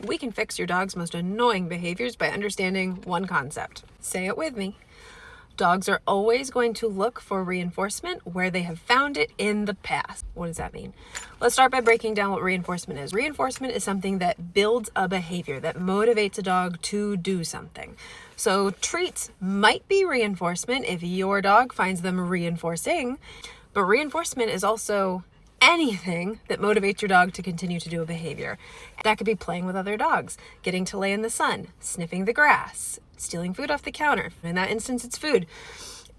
we can fix your dog's most annoying behaviors by understanding one concept. Say it with me. Dogs are always going to look for reinforcement where they have found it in the past. What does that mean? Let's start by breaking down what reinforcement is. Reinforcement is something that builds a behavior, that motivates a dog to do something. So treats might be reinforcement if your dog finds them reinforcing, but reinforcement is also anything that motivates your dog to continue to do a behavior. That could be playing with other dogs, getting to lay in the sun, sniffing the grass, stealing food off the counter. In that instance, it's food.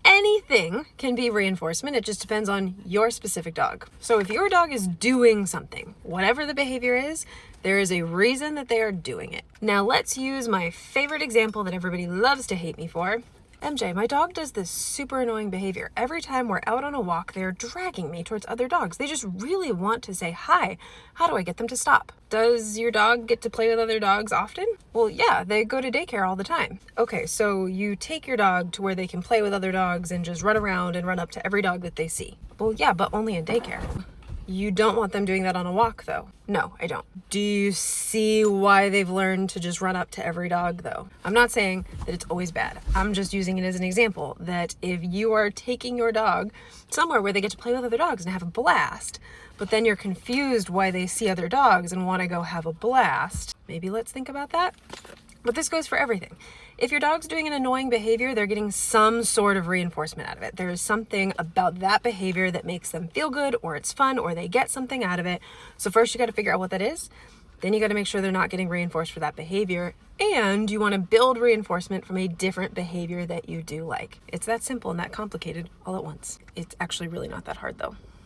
Anything can be reinforcement. It just depends on your specific dog. So if your dog is doing something, whatever the behavior is, there is a reason that they are doing it. Now let's use my favorite example that everybody loves to hate me for. MJ, my dog does this super annoying behavior. Every time we're out on a walk, they're dragging me towards other dogs. They just really want to say hi. How do I get them to stop? Does your dog get to play with other dogs often? Well, yeah, they go to daycare all the time. Okay, so you take your dog to where they can play with other dogs and just run around and run up to every dog that they see. Well, yeah, but only in daycare. You don't want them doing that on a walk, though. No, I don't. Do you see why they've learned to just run up to every dog, though? I'm not saying that it's always bad. I'm just using it as an example that if you are taking your dog somewhere where they get to play with other dogs and have a blast, but then you're confused why they see other dogs and want to go have a blast, maybe let's think about that. But this goes for everything. If your dog's doing an annoying behavior, they're getting some sort of reinforcement out of it. There is something about that behavior that makes them feel good, or it's fun, or they get something out of it. So first you got to figure out what that is. Then you got to make sure they're not getting reinforced for that behavior. And you want to build reinforcement from a different behavior that you do like. It's that simple and that complicated all at once. It's actually really not that hard though.